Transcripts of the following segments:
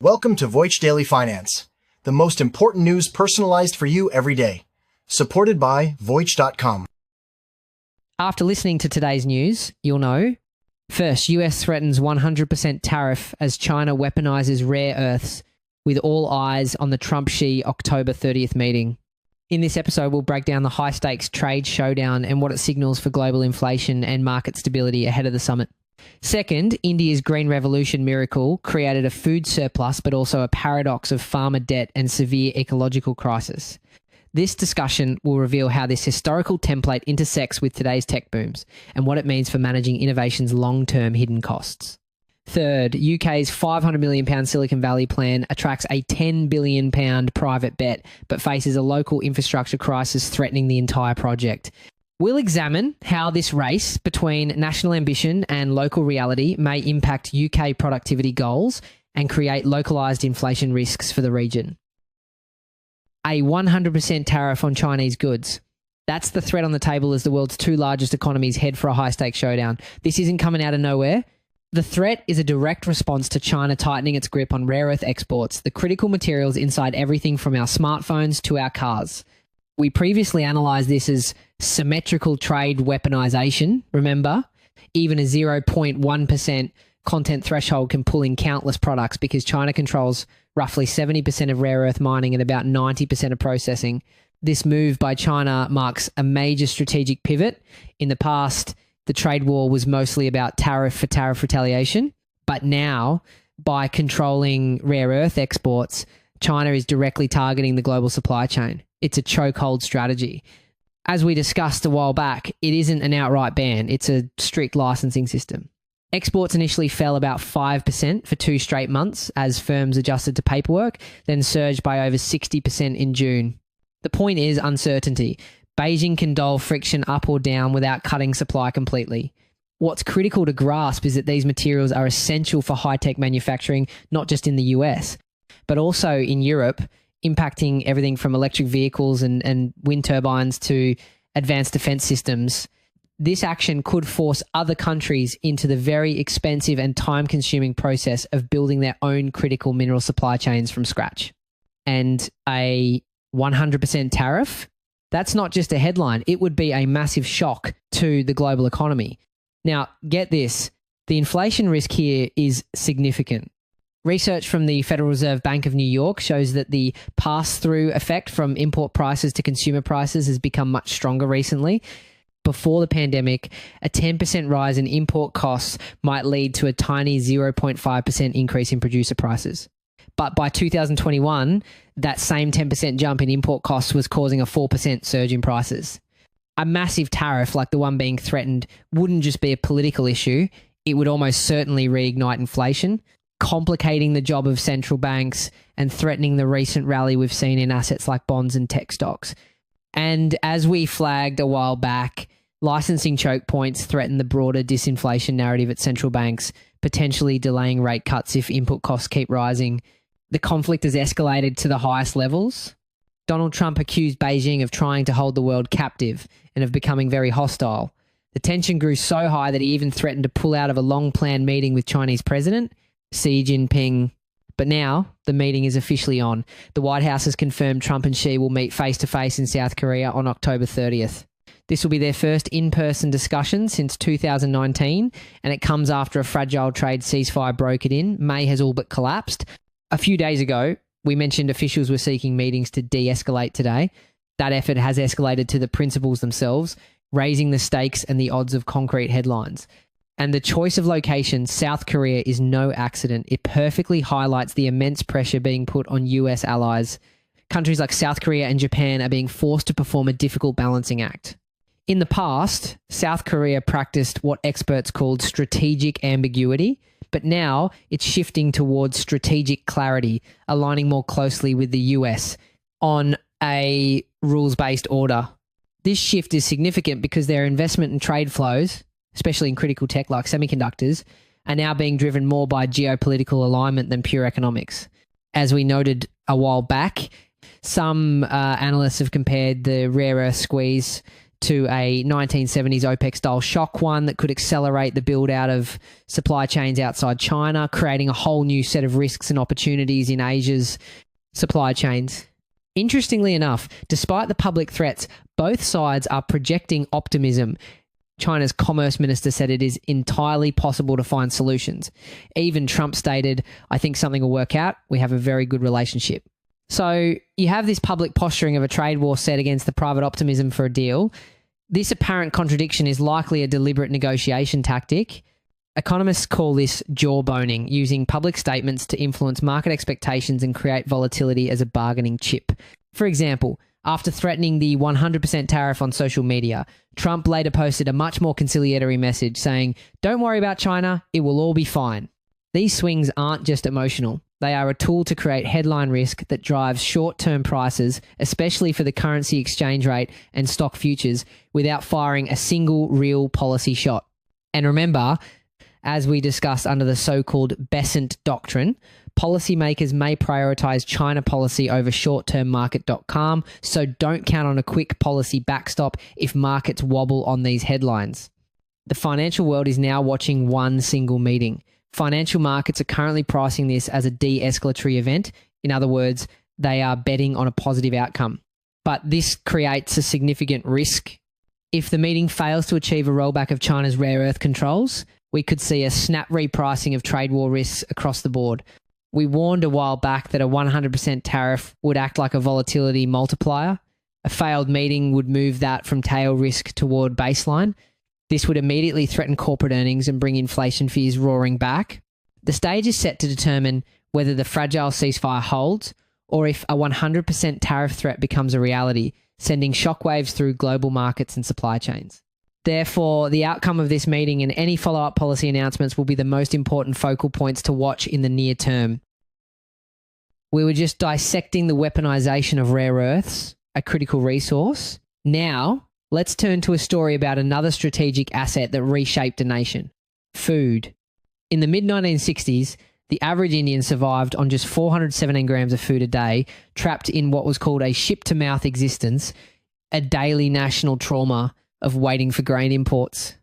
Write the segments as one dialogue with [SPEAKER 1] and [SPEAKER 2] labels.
[SPEAKER 1] Welcome to Voice Daily Finance, the most important news personalized for you every day. Supported by Voice.com.
[SPEAKER 2] After listening to today's news, you'll know. First, US threatens 100% tariff as China weaponizes rare earths, with all eyes on the Trump-Xi October 30th meeting. In this episode, we'll break down the high-stakes trade showdown and what it signals for global inflation and market stability ahead of the summit. Second, India's Green Revolution miracle created a food surplus but also a paradox of farmer debt and severe ecological crisis. This discussion will reveal how this historical template intersects with today's tech booms and what it means for managing innovation's long-term hidden costs. Third, UK's £500 million Silicon Valley plan attracts a £10 billion private bet but faces a local infrastructure crisis threatening the entire project. We'll examine how this race between national ambition and local reality may impact UK productivity goals and create localized inflation risks for the region. A 100% tariff on Chinese goods. That's the threat on the table as the world's two largest economies head for a high-stakes showdown. This isn't coming out of nowhere. The threat is a direct response to China tightening its grip on rare earth exports, the critical materials inside everything from our smartphones to our cars. We previously analysed this as symmetrical trade weaponization, remember? Even a 0.1% content threshold can pull in countless products because China controls roughly 70% of rare earth mining and about 90% of processing. This move by China marks a major strategic pivot. In the past, the trade war was mostly about tariff for tariff retaliation, but now, by controlling rare earth exports, China is directly targeting the global supply chain. It's a chokehold strategy. As we discussed a while back, it isn't an outright ban. It's a strict licensing system. Exports initially fell about 5% for 2 straight months as firms adjusted to paperwork, then surged by over 60% in June. The point is uncertainty. Beijing can dial friction up or down without cutting supply completely. What's critical to grasp is that these materials are essential for high-tech manufacturing, not just in the US, but also in Europe, impacting everything from electric vehicles and wind turbines to advanced defense systems. This action could force other countries into the very expensive and time-consuming process of building their own critical mineral supply chains from scratch. And a 100% tariff, that's not just a headline. It would be a massive shock to the global economy. Now, get this. The inflation risk here is significant. Research from the Federal Reserve Bank of New York shows that the pass-through effect from import prices to consumer prices has become much stronger recently. Before the pandemic, a 10% rise in import costs might lead to a tiny 0.5% increase in producer prices. But by 2021, that same 10% jump in import costs was causing a 4% surge in prices. A massive tariff like the one being threatened wouldn't just be a political issue, it would almost certainly reignite inflation, complicating the job of central banks and threatening the recent rally we've seen in assets like bonds and tech stocks. And as we flagged a while back, licensing choke points threaten the broader disinflation narrative at central banks, potentially delaying rate cuts if input costs keep rising. The conflict has escalated to the highest levels. Donald Trump accused Beijing of trying to hold the world captive and of becoming very hostile. The tension grew so high that he even threatened to pull out of a long-planned meeting with Chinese President Xi Jinping. But now the meeting is officially on. The White House has confirmed Trump and Xi will meet face-to-face in South Korea on October 30th. This will be their first in-person discussion since 2019, and it comes after a fragile trade ceasefire brokered in. May has all but collapsed. A few days ago, we mentioned officials were seeking meetings to de-escalate today. That effort has escalated to the principals themselves, raising the stakes and the odds of concrete headlines. And the choice of location, South Korea, is no accident. It perfectly highlights the immense pressure being put on US allies. Countries like South Korea and Japan are being forced to perform a difficult balancing act. In the past, South Korea practiced what experts called strategic ambiguity, but now it's shifting towards strategic clarity, aligning more closely with the US on a rules-based order. This shift is significant because their investment and trade flows, especially in critical tech like semiconductors, are now being driven more by geopolitical alignment than pure economics. As we noted a while back, some analysts have compared the rare earth squeeze to a 1970s OPEC-style shock one that could accelerate the build-out of supply chains outside China, creating a whole new set of risks and opportunities in Asia's supply chains. Interestingly enough, despite the public threats, both sides are projecting optimism. China's commerce minister said it is entirely possible to find solutions. Even Trump stated, "I think something will work out. We have a very good relationship." So you have this public posturing of a trade war set against the private optimism for a deal. This apparent contradiction is likely a deliberate negotiation tactic. Economists call this jawboning, using public statements to influence market expectations and create volatility as a bargaining chip. For example, after threatening the 100% tariff on social media, Trump later posted a much more conciliatory message saying, "Don't worry about China, it will all be fine." These swings aren't just emotional. They are a tool to create headline risk that drives short-term prices, especially for the currency exchange rate and stock futures, without firing a single real policy shot. And remember, as we discussed under the so-called Besant Doctrine, policymakers may prioritize China policy over short-term market calm, so don't count on a quick policy backstop if markets wobble on these headlines. The financial world is now watching one single meeting. Financial markets are currently pricing this as a de-escalatory event. In other words, they are betting on a positive outcome. But this creates a significant risk. If the meeting fails to achieve a rollback of China's rare earth controls, we could see a snap repricing of trade war risks across the board. We warned a while back that a 100% tariff would act like a volatility multiplier. A failed meeting would move that from tail risk toward baseline. This would immediately threaten corporate earnings and bring inflation fears roaring back. The stage is set to determine whether the fragile ceasefire holds or if a 100% tariff threat becomes a reality, sending shockwaves through global markets and supply chains. Therefore, the outcome of this meeting and any follow-up policy announcements will be the most important focal points to watch in the near term. We were just dissecting the weaponization of rare earths, a critical resource. Now, let's turn to a story about another strategic asset that reshaped a nation: food. In the mid-1960s, the average Indian survived on just 417 grams of food a day, trapped in what was called a ship-to-mouth existence, a daily national trauma of waiting for grain imports.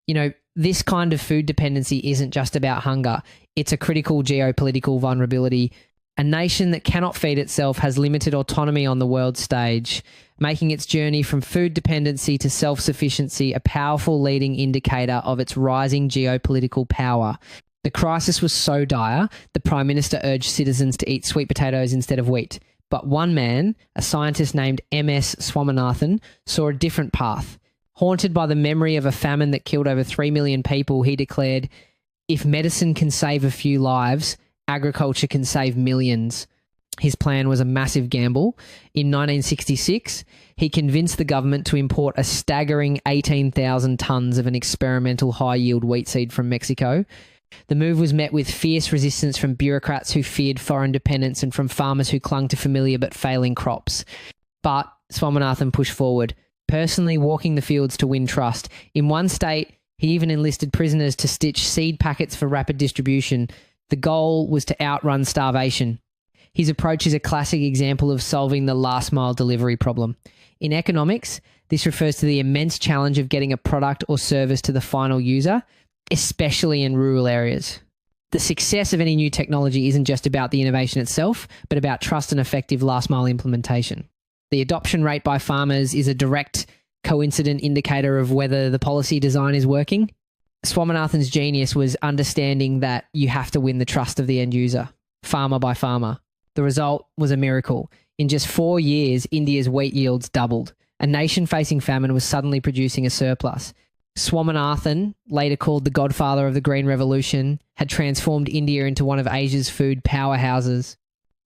[SPEAKER 2] You know, this kind of food dependency isn't just about hunger. It's a critical geopolitical vulnerability. A nation that cannot feed itself has limited autonomy on the world stage, making its journey from food dependency to self-sufficiency a powerful leading indicator of its rising geopolitical power. The crisis was so dire, the Prime Minister urged citizens to eat sweet potatoes instead of wheat. But one man, a scientist named MS Swaminathan, saw a different path. Haunted by the memory of a famine that killed over 3 million people, he declared, "If medicine can save a few lives, agriculture can save millions." His plan was a massive gamble. In 1966, he convinced the government to import a staggering 18,000 tonnes of an experimental high-yield wheat seed from Mexico. The move was met with fierce resistance from bureaucrats who feared foreign dependence and from farmers who clung to familiar but failing crops. But Swaminathan pushed forward, personally walking the fields to win trust. In one state, he even enlisted prisoners to stitch seed packets for rapid distribution. The goal was to outrun starvation. His approach is a classic example of solving the last-mile delivery problem. In economics, this refers to the immense challenge of getting a product or service to the final user, especially in rural areas. The success of any new technology isn't just about the innovation itself, but about trust and effective last-mile implementation. The adoption rate by farmers is a direct, coincident indicator of whether the policy design is working. Swaminathan's genius was understanding that you have to win the trust of the end user, farmer by farmer. The result was a miracle. In just 4 years, India's wheat yields doubled. A nation facing famine was suddenly producing a surplus. Swaminathan, later called the Godfather of the Green Revolution, had transformed India into one of Asia's food powerhouses.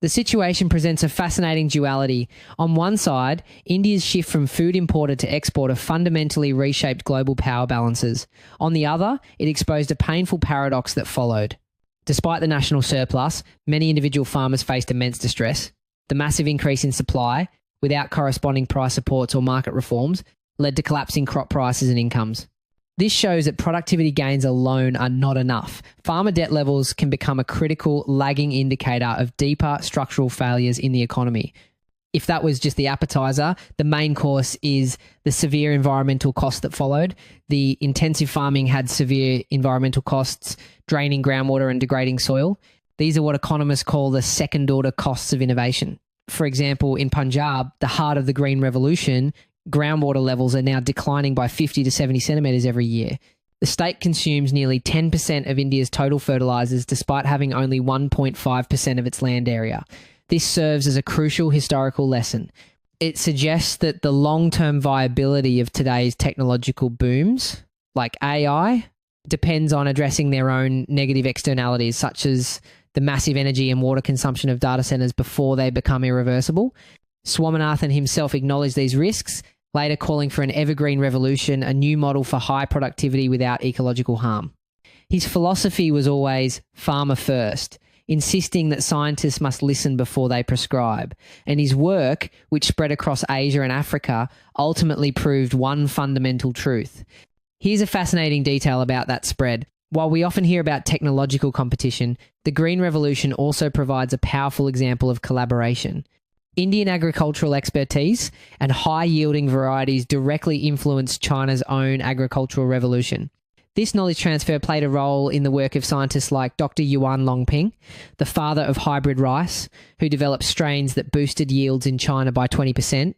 [SPEAKER 2] The situation presents a fascinating duality. On one side, India's shift from food importer to exporter fundamentally reshaped global power balances. On the other, it exposed a painful paradox that followed. Despite the national surplus, many individual farmers faced immense distress. The massive increase in supply, without corresponding price supports or market reforms, led to collapsing crop prices and incomes. This shows that productivity gains alone are not enough. Farmer debt levels can become a critical lagging indicator of deeper structural failures in the economy. If that was just the appetizer, the main course is the severe environmental costs that followed. The intensive farming had severe environmental costs, draining groundwater and degrading soil. These are what economists call the second-order costs of innovation. For example, in Punjab, the heart of the Green Revolution, groundwater levels are now declining by 50 to 70 centimetres every year. The state consumes nearly 10% of India's total fertilisers despite having only 1.5% of its land area. This serves as a crucial historical lesson. It suggests that the long-term viability of today's technological booms, like AI, depends on addressing their own negative externalities, such as the massive energy and water consumption of data centers before they become irreversible. Swaminathan himself acknowledged these risks, later calling for an evergreen revolution, a new model for high productivity without ecological harm. His philosophy was always farmer first, insisting that scientists must listen before they prescribe. And his work, which spread across Asia and Africa, ultimately proved one fundamental truth. Here's a fascinating detail about that spread. While we often hear about technological competition, the Green Revolution also provides a powerful example of collaboration. Indian agricultural expertise and high-yielding varieties directly influenced China's own agricultural revolution. This knowledge transfer played a role in the work of scientists like Dr. Yuan Longping, the father of hybrid rice, who developed strains that boosted yields in China by 20%.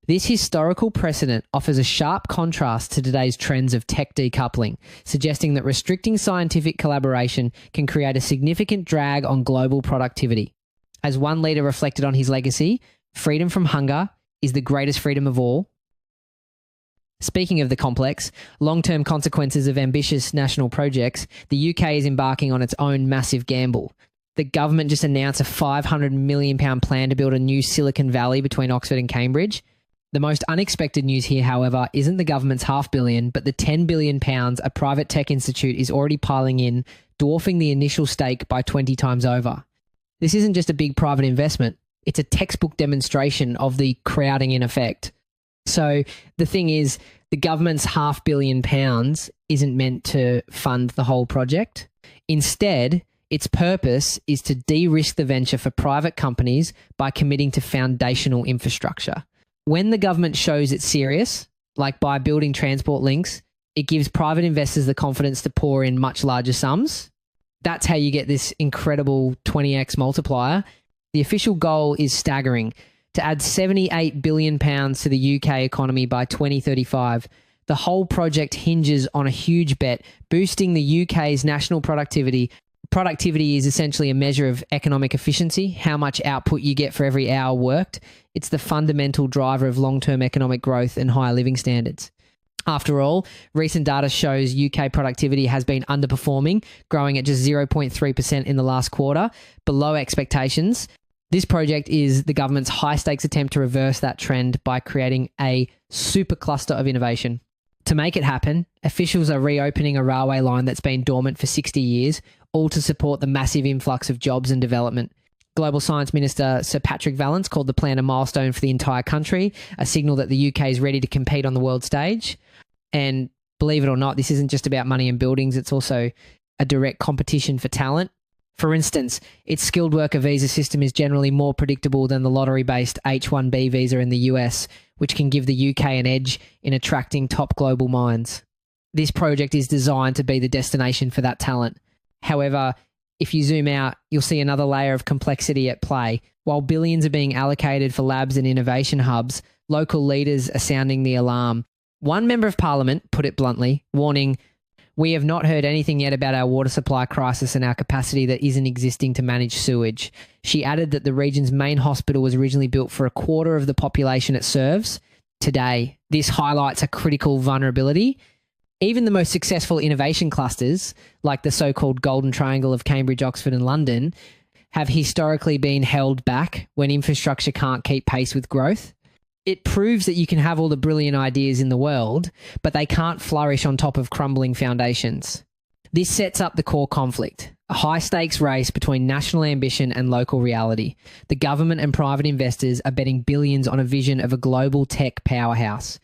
[SPEAKER 2] This historical precedent offers a sharp contrast to today's trends of tech decoupling, suggesting that restricting scientific collaboration can create a significant drag on global productivity. As one leader reflected on his legacy, freedom from hunger is the greatest freedom of all. Speaking of the complex, long-term consequences of ambitious national projects, the UK is embarking on its own massive gamble. The government just announced a £500 million plan to build a new Silicon Valley between Oxford and Cambridge. The most unexpected news here, however, isn't the government's £500 million, but the £10 billion a private tech institute is already piling in, dwarfing the initial stake by 20 times over. This isn't just a big private investment, it's a textbook demonstration of the crowding in effect. So the thing is, the government's £500 million isn't meant to fund the whole project. Instead, its purpose is to de-risk the venture for private companies by committing to foundational infrastructure. When the government shows it's serious, like by building transport links, it gives private investors the confidence to pour in much larger sums. That's how you get this incredible 20x multiplier. The official goal is staggering: to add £78 billion to the UK economy by 2035. The whole project hinges on a huge bet, boosting the UK's national productivity. Productivity is essentially a measure of economic efficiency, how much output you get for every hour worked. It's the fundamental driver of long-term economic growth and higher living standards. After all, recent data shows UK productivity has been underperforming, growing at just 0.3% in the last quarter, below expectations. This project is the government's high-stakes attempt to reverse that trend by creating a super cluster of innovation. To make it happen, officials are reopening a railway line that's been dormant for 60 years, all to support the massive influx of jobs and development. Global Science Minister Sir Patrick Vallance called the plan a milestone for the entire country, a signal that the UK is ready to compete on the world stage. And believe it or not, this isn't just about money and buildings, it's also a direct competition for talent. For instance, its skilled worker visa system is generally more predictable than the lottery-based H-1B visa in the US, which can give the UK an edge in attracting top global minds. This project is designed to be the destination for that talent. However, if you zoom out, you'll see another layer of complexity at play. While billions are being allocated for labs and innovation hubs, local leaders are sounding the alarm. One member of parliament put it bluntly, warning, "We have not heard anything yet about our water supply crisis and our capacity that isn't existing to manage sewage." She added that the region's main hospital was originally built for a quarter of the population it serves. Today, this highlights a critical vulnerability. Even the most successful innovation clusters, like the so-called Golden Triangle of Cambridge, Oxford and London, have historically been held back when infrastructure can't keep pace with growth. It proves that you can have all the brilliant ideas in the world, but they can't flourish on top of crumbling foundations. This sets up the core conflict, a high-stakes race between national ambition and local reality. The government and private investors are betting billions on a vision of a global tech powerhouse.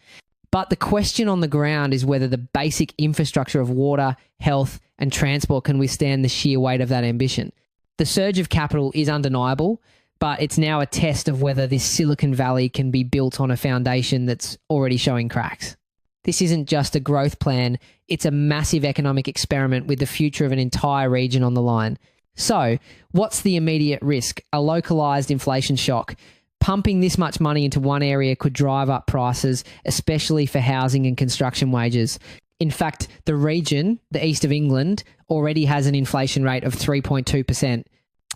[SPEAKER 2] But the question on the ground is whether the basic infrastructure of water, health, and transport can withstand the sheer weight of that ambition. The surge of capital is undeniable, but it's now a test of whether this Silicon Valley can be built on a foundation that's already showing cracks. This isn't just a growth plan, it's a massive economic experiment with the future of an entire region on the line. So, what's the immediate risk? A localized inflation shock. Pumping this much money into one area could drive up prices, especially for housing and construction wages. In fact, the region, the east of England, already has an inflation rate of 3.2%.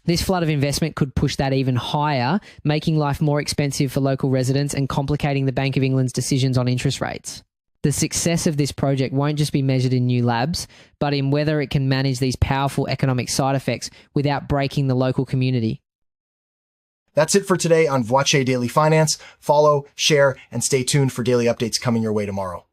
[SPEAKER 2] This flood of investment could push that even higher, making life more expensive for local residents and complicating the Bank of England's decisions on interest rates. The success of this project won't just be measured in new labs, but in whether it can manage these powerful economic side effects without breaking the local community.
[SPEAKER 1] That's it for today on Voice Daily Finance. Follow, share, and stay tuned for daily updates coming your way tomorrow.